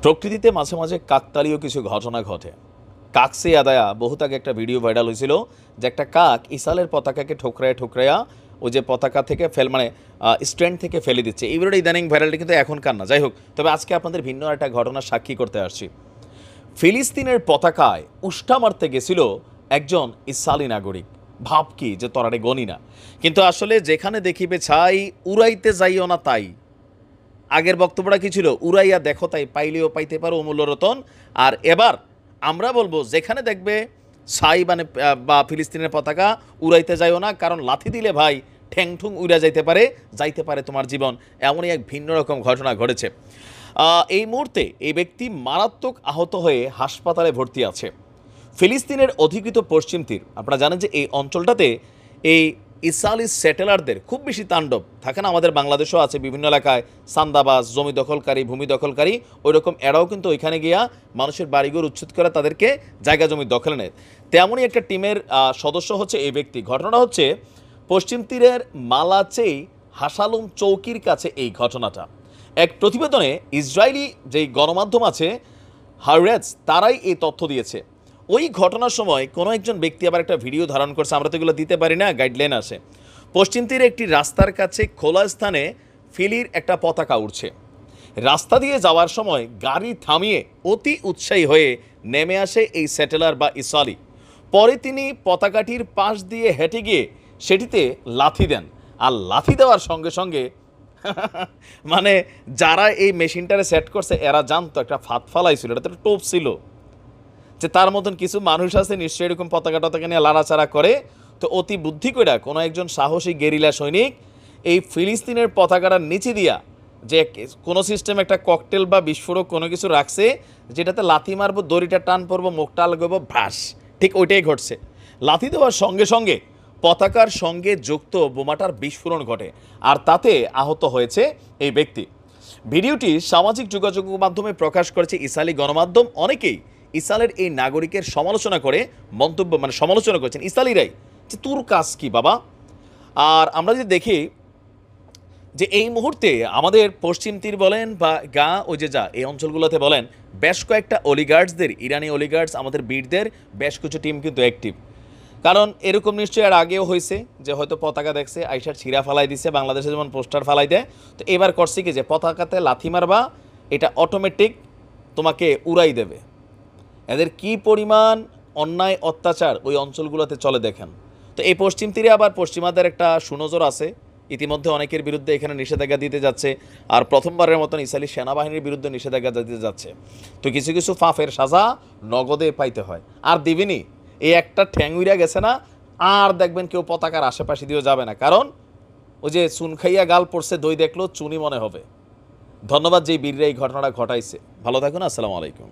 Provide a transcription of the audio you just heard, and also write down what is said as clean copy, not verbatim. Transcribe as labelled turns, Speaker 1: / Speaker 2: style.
Speaker 1: প্রকৃতিতে মাঝে মাঝে কাকতালীয় কিছু ঘটনা ঘটে। কাকসে আদায়া বহুত আগে একটা ভিডিও ভাইরাল হয়েছিল যে একটা কাক ইসালের পতাকাকে ঠোকরাইয়া ওই যে পতাকা থেকে স্ট্যান্ড থেকে ফেলে দিচ্ছে। এই ভিডিওটা ইদানিং ভাইরালটি কিন্তু এখনকার না, যাই হোক। তবে আজকে আপনাদের ভিন্ন একটা ঘটনা সাক্ষী করতে আসছি। ফিলিস্তিনের পতাকায় উষ্টা মারতে গেছিল একজন ইসরায়েলি নাগরিক। ভাব কি যে তরারে গনি না, কিন্তু আসলে যেখানে দেখিবে ছাই উড়াইতে যাইও না তাই। আগের বক্তব্যটা কি ছিল? উড়াইয়া দেখো তাই, পাইলেও পাইতে পারো অমূল্য রতন। আর এবার আমরা বলবো যেখানে দেখবে ছাই বা ফিলিস্তিনের পতাকা উড়াইতে যাইও না, কারণ লাথি দিলে ভাই ঠ্যাং ঠুং উড়া যাইতে পারে তোমার জীবন। এমনই এক ভিন্ন রকম ঘটনা ঘটেছে। এই মুহূর্তে এই ব্যক্তি মারাত্মক আহত হয়ে হাসপাতালে ভর্তি আছে। ফিলিস্তিনের অধিকৃত পশ্চিম তীর, আপনারা জানেন যে এই অঞ্চলটাতে এই ইসরায়েলি সেটেলারদের খুব বেশি তাণ্ডব থাকে না। আমাদের বাংলাদেশও আছে বিভিন্ন এলাকায় সান্দাবাজ, জমি দখলকারী, ভূমি দখলকারী, ওই রকম এরাও কিন্তু ওইখানে গিয়া মানুষের বাড়িঘর উচ্ছেদ করে তাদেরকে জায়গা জমি দখলে নেয়। তেমনই একটা টিমের সদস্য হচ্ছে এই ব্যক্তি। ঘটনাটা হচ্ছে পশ্চিম তীরের মালাচেই হাসালুম চৌকির কাছে এই ঘটনাটা। এক প্রতিবেদনে ইসরায়েলি যেই গণমাধ্যম আছে হারেজ, তারাই এই তথ্য দিয়েছে। ওই ঘটনার সময় কোনো একজন ব্যক্তি আবার একটা ভিডিও ধারণ করছে, আমরা তো এগুলো দিতে পারি না, গাইডলাইন আসে। পশ্চিম তীরে একটি রাস্তার কাছে খোলা স্থানে ফিলির একটা পতাকা উড়ছে। রাস্তা দিয়ে যাওয়ার সময় গাড়ি থামিয়ে অতি উৎসাহী হয়ে নেমে আসে এই স্যাটেলার বা ইসরায়েলি। পরে তিনি পতাকাটির পাশ দিয়ে হেঁটে গিয়ে সেটিতে লাথি দেন। আর লাথি দেওয়ার সঙ্গে সঙ্গে মানে যারা এই মেশিনটারে সেট করছে এরা জানতো একটা ফাঁদ ফালাইছিল, এটা তো টোপ ছিল, যে তার মতন কিছু মানুষ আছে নিশ্চয়ই এরকম পতাকা টতাকা নিয়ে লাড়াচাড়া করে। তো অতি বুদ্ধি কইরা কোনো একজন সাহসী গেরিলা সৈনিক এই ফিলিস্তিনের পতাকাটার নিচে দিয়া যে কোনো সিস্টেম একটা ককটেল বা বিস্ফোরক কোনো কিছু রাখছে, যেটাতে লাথি মারবো, দড়িটা টান পড়বো, মুখটা লাগাবো, ভ্রাস, ঠিক ওইটাই ঘটছে। লাথি দেওয়ার সঙ্গে সঙ্গে পতাকার সঙ্গে যুক্ত বোমাটার বিস্ফোরণ ঘটে, আর তাতে আহত হয়েছে এই ব্যক্তি। ভিডিওটি সামাজিক যোগাযোগ মাধ্যমে প্রকাশ করেছে ইসরায়েলি গণমাধ্যম। অনেকেই ইসরায়েলের এই নাগরিকের সমালোচনা করে সমালোচনা করেছেন ইসরায়েলিরাই, যে তোর কাজ কি বাবা। আর আমরা যদি দেখি যে এই মুহূর্তে আমাদের পশ্চিম তীর বলেন বা ওই যে এই অঞ্চলগুলোতে বলেন, বেশ কয়েকটা অলিগার্ডসদের, ইরানি অলিগার্ডস, আমাদের বীরদের বেশ কিছু টিম কিন্তু অ্যাক্টিভ। কারণ এরকম নিশ্চয়ই আর আগেও হয়েছে যে হয়তো পতাকা দেখছে আইসার ছিঁড়া ফালাই দিছে, বাংলাদেশে যেমন পোস্টার ফালাই দেয়, তো এবার করছে কি যে পতাকাতে লাথি মারবা, এটা অটোমেটিক তোমাকে উড়াই দেবে। এদের কি পরিমাণ অন্যায় অত্যাচার ওই অঞ্চলগুলোতে চলে দেখেন। তো এই পশ্চিম তীরে আবার পশ্চিমাদের একটা সুনজর আছে, ইতিমধ্যে অনেকের বিরুদ্ধে এখানে নিষেধাজ্ঞা দিতে যাচ্ছে। আর প্রথমবারের মতন ইসরায়েলি সেনাবাহিনীর বিরুদ্ধে নিষেধাজ্ঞা দিতে যাচ্ছে। তো কিছু কিছু ফাফের সাজা নগদে পাইতে হয়, আর দিবিনি। এই একটা ঠ্যাং উইরা গেছে না, আর দেখবেন কেউ পতাকার আশেপাশে দিয়েও যাবে না, কারণ ওই যে চুন খাইয়া গাল পড়ছে দই দেখলো চুনি মনে হবে। ধন্যবাদ যেই বীররা এই ঘটনাটা ঘটাইছে। ভালো থাকুন, আসসালামু আলাইকুম।